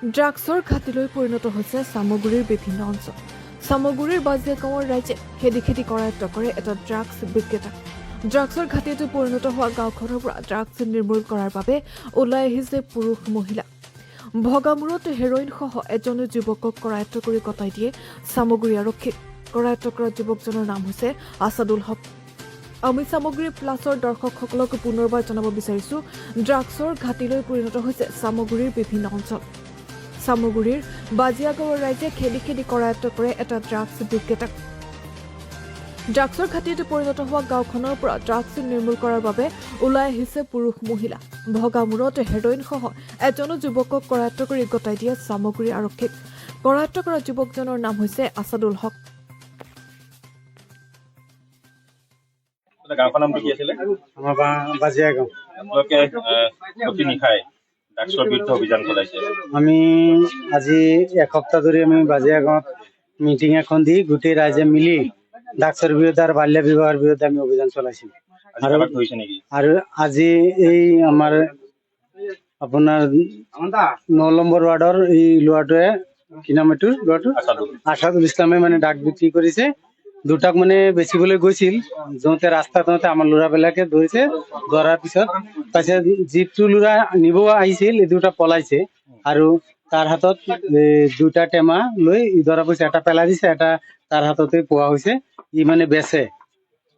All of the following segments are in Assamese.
ড্ৰাগছৰ ঘাটিলৈ পৰিণত হৈছে চামগুৰিৰ বিভিন্ন অঞ্চল। চামগুৰিৰ বাজিয়া গাঁৱৰ ৰাইজে খেদি খেদি কৰায়ত্ব কৰে এটা ড্ৰাগছ বিক্ৰেতা। ড্ৰাগছৰ ঘাটিলৈ পৰিণত হোৱা গাঁওখনৰ পৰা ড্ৰাগছ নিৰ্মূল কৰাৰ বাবে ওলাই আহিছে পুৰুষ মহিলা। ভগামূৰত হেৰইনসহ এজন যুৱকক কৰায়ত্ব কৰি গতাই দিয়ে চামগুৰি আৰক্ষীক। কৰায়ত্ব কৰা যুৱকজনৰ নাম হৈছে আছাদুল হক। আমি চামগুৰি প্লাছৰ দৰ্শকসকলক পুনৰবাৰ জনাব বিচাৰিছো, ড্ৰাগছৰ ঘাটিলৈ পৰিণত হৈছে চামগুৰিৰ বিভিন্ন অঞ্চল। চামগুৰিৰ বাজিয়া গাঁৱৰ ৰাইজে খেদি খেদি কৰায়ত্ব কৰে এটা ড্ৰাগছ বিক্ৰেতাক। ড্ৰাগছৰ ঘাটিত পৰিণত হোৱা গাঁওখনৰ পৰা ড্ৰাগছ নিৰ্মূল কৰাৰ বাবে ওলাই আহিছে পুৰুষ মহিলা। ভগামূৰত হেৰইনসহ এজন যুৱকক কৰায়ত্ব কৰি গতাই দিয়ে চামগুৰি আৰক্ষীক। কৰায়ত্ব কৰা যুৱকজনৰ নাম হৈছে আছাদুল হক। গাঁওখনৰ নামটো কি আছিলে? আমাৰ বাজিয়া গাঁও। আপোনালোকে অতি নিশাই ড্ৰাগছৰ বিৰুদ্ধে অভিযান চলাইছে। আমি আজি এসপ্তাহ ধৰি আমি বাজিয়া গাঁৱত মিটিং এখন দি গোটেই ৰাইজে মিলি ড্ৰাগছৰ বিৰুদ্ধে আৰু বাল্য বিবাহৰ বিৰুদ্ধে আমি অভিযান চলাইছো। আৰু ধৰিছে নেকি? আৰু আজি এই আমাৰ আপোনাৰ 9 নম্বৰ ৱাৰ্ডৰ এই ল'ৰাটোৱে কি নাম এইটো ল'ৰাটো আছাদুল ইছলামে মানে ড্ৰাগ বিক্ৰী কৰিছে। দুটাক মানে বেচিবলৈ গৈছিল, যাওঁতে ৰাস্তাত আমাৰ ল'ৰাবিলাকে ধৰিছে। ধৰাৰ পিছত তাৰপিছত যিটো ল'ৰা নিব আহিছিল এই দুটা পলাইছে আৰু তাৰ হাতত দুটা টেমা লৈ ধৰা পইচা এটা পেলাই দিছে, এটা তাৰ হাততে পোৱা হৈছে। ই মানে বেচে।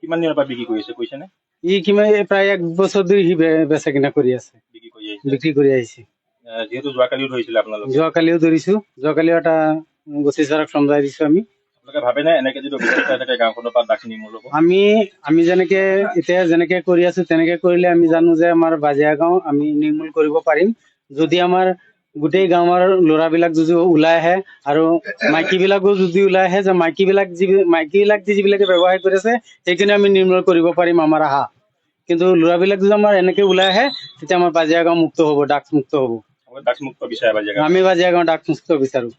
কিমান দিনৰ পৰা বিক্ৰী কৰিছে কৈছে নে? ই কিমান প্ৰায় 1 বছৰ ধৰি সি বেচা কিনা কৰি আছে, বিক্ৰী কৰি আহিছে। যিহেতু যোৱাকালিও ধৰিছিলে আপোনালোকে? যোৱাকালিও ধৰিছো, যোৱাকালিও এটা গছি চৰক চমজাই দিছো আমি। আপোনালোকে ভাবে নে এনেকে যদি অভিযান চলাই থাকে গাঁওখনৰ পৰা ড্ৰাগছ নিৰ্মূল হ'ব? আমি যেনেকে এতিয়া যেনেকে কৰি আছো তেনেকে কৰিলে আমি জানো যে আমাৰ বাজিয়া গাঁও আমি নিৰ্মূল কৰিব পাৰিম। যদি আমাৰ গোটেই গাঁৱৰ ল'ৰাবিলাক যদি ওলাই আহে আৰু মাইকী বিলাকো যদি ওলাই আহে, যে মাইকী বিলাক যিবিলাকে ব্যৱসায় কৰি আছে সেইখিনি আমি নিৰ্মূল কৰিব পাৰিম, আমাৰ আশা। কিন্তু ল'ৰাবিলাক যদি আমাৰ এনেকে ওলাই আহে তেতিয়া আমাৰ বাজিয়া গাঁও মুক্ত হ'ব, ড্ৰাগছ মুক্ত হ'ব। ড্ৰাগছ মুক্ত বিচাৰে বাজিয়া গাঁও? আমি বাজিয়া গাঁও ড্ৰাগছ মুক্ত বিচাৰো।